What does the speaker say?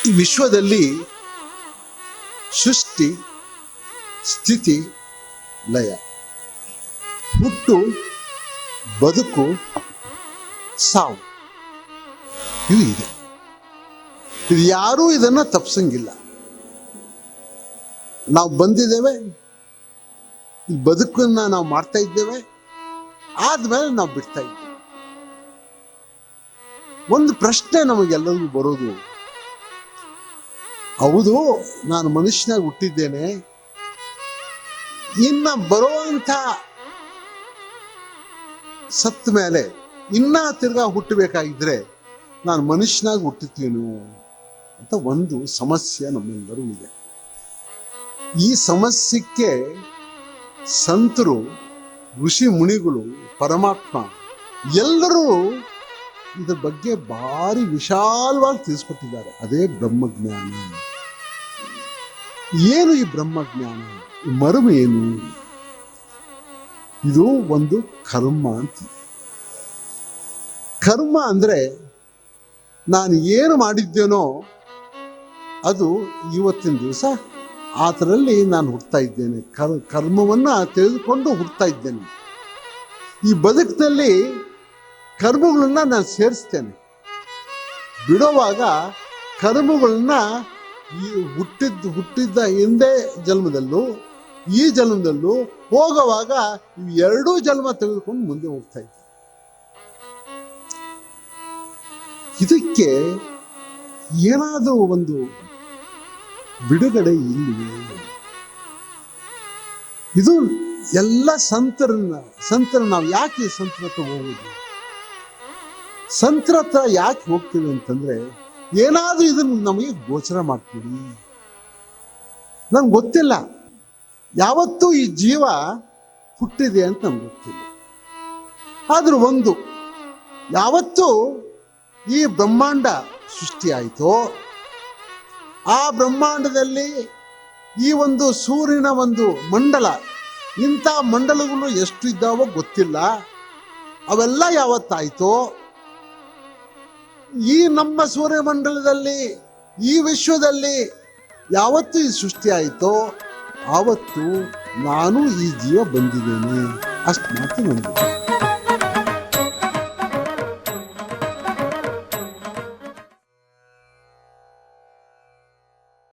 ಈ ವಿಶ್ವದಲ್ಲಿ ಸೃಷ್ಟಿ, ಸ್ಥಿತಿ, ಲಯ, ಹುಟ್ಟು, ಬದುಕು, ಸಾವು ಇದು ಇದೆ. ಇದು ಯಾರೂ ಇದನ್ನ ತಪ್ಪಿಸಂಗಿಲ್ಲ. ನಾವು ಬಂದಿದ್ದೇವೆ, ಈ ಬದುಕನ್ನ ನಾವು ಮಾಡ್ತಾ ಇದ್ದೇವೆ, ಆದ್ಮೇಲೆ ನಾವು ಬಿಡ್ತಾ ಇದ್ದೇವೆ. ಒಂದು ಪ್ರಶ್ನೆ ನಮಗೆಲ್ಲರಿಗೂ ಬರೋದು, ಹೌದು ನಾನು ಮನುಷ್ಯನಾಗಿ ಹುಟ್ಟಿದ್ದೇನೆ, ಇನ್ನ ಬರುವಂತ ಸತ್ತ ಮೇಲೆ ಇನ್ನ ತಿರ್ಗಾ ಹುಟ್ಟಬೇಕಾಗಿದ್ರೆ ನಾನು ಮನುಷ್ಯನಾಗಿ ಹುಟ್ಟುತ್ತೀನು ಅಂತ ಒಂದು ಸಮಸ್ಯೆ ನಮ್ಮೆಲ್ಲರೂ ಇದೆ. ಈ ಸಮಸ್ಯೆಗೆ ಸಂತರು, ಋಷಿ ಮುನಿಗಳು, ಪರಮಾತ್ಮ ಎಲ್ಲರೂ ಇದ್ರ ಬಗ್ಗೆ ಭಾರಿ ವಿಶಾಲವಾಗಿ ತಿಳಿಸ್ಕೊಟ್ಟಿದ್ದಾರೆ. ಅದೇ ಬ್ರಹ್ಮಜ್ಞಾನ. ಏನು ಈ ಬ್ರಹ್ಮಜ್ಞಾನ? ಈ ಮರ್ಮ ಏನು? ಇದು ಒಂದು ಕರ್ಮ ಅಂತ. ಕರ್ಮ ಅಂದ್ರೆ ನಾನು ಏನು ಮಾಡಿದ್ದೇನೋ ಅದು ಇವತ್ತಿನ ದಿವಸ ಆ ಥರಲ್ಲಿ ನಾನು ಹುಡ್ತಾ ಇದ್ದೇನೆ. ಕರ್ಮವನ್ನ ತಿಳಿದುಕೊಂಡು ಹುಡ್ತಾ ಇದ್ದೇನೆ. ಈ ಬದುಕಿನಲ್ಲಿ ಕರ್ಮಗಳನ್ನ ನಾನು ಸೇರಿಸ್ತೇನೆ. ಬಿಡುವಾಗ ಕರ್ಮಗಳನ್ನ ಈ ಹುಟ್ಟಿದ್ದ ಹಿಂದೆ ಜನ್ಮದಲ್ಲೂ ಈ ಜನ್ಮದಲ್ಲೂ ಹೋಗುವಾಗ ಎರಡೂ ಜನ್ಮ ತೆಗೆದುಕೊಂಡು ಮುಂದೆ ಹೋಗ್ತಾ ಇದ್ದೆ. ಇದಕ್ಕೆ ಏನಾದರೂ ಒಂದು ಬಿಡುಗಡೆ ಇಲ್ಲಿವೆ. ಇದು ಎಲ್ಲ ಸಂತರ ನಾವು ಯಾಕೆ ಸಂತರ ಹತ್ರ ಹೋಗುದು? ಸಂತರ ಹತ್ರ ಯಾಕೆ ಹೋಗ್ತೀವಿ ಅಂತಂದ್ರೆ, ಏನಾದ್ರೂ ಇದನ್ನು ನಮಗೆ ಗೋಚರ ಮಾಡ್ತೀವಿ. ನನ್ಗೆ ಗೊತ್ತಿಲ್ಲ, ಯಾವತ್ತೂ ಈ ಜೀವ ಹುಟ್ಟಿದೆ ಅಂತ ನಮ್ಗೆ ಗೊತ್ತಿಲ್ಲ. ಆದ್ರೂ ಒಂದು, ಯಾವತ್ತೂ ಈ ಬ್ರಹ್ಮಾಂಡ ಸೃಷ್ಟಿಯಾಯಿತೋ ಆ ಬ್ರಹ್ಮಾಂಡದಲ್ಲಿ ಈ ಒಂದು ಸೂರ್ಯನ ಒಂದು ಮಂಡಲ, ಇಂಥ ಮಂಡಲಗಳು ಎಷ್ಟು ಇದ್ದಾವೋ ಗೊತ್ತಿಲ್ಲ, ಅವೆಲ್ಲ ಯಾವತ್ತಾಯ್ತೋ, ಈ ನಮ್ಮ ಸೂರ್ಯಮಂಡಲದಲ್ಲಿ ಈ ವಿಶ್ವದಲ್ಲಿ ಯಾವತ್ತು ಈ ಸೃಷ್ಟಿ ಆಯಿತೋ ಆವತ್ತು ನಾನು ಈ ಜೀವ ಬಂದಿದ್ದೇನೆ. ಅಷ್ಟು ಮಾತ್ರ ನಂಬಿಕೆ.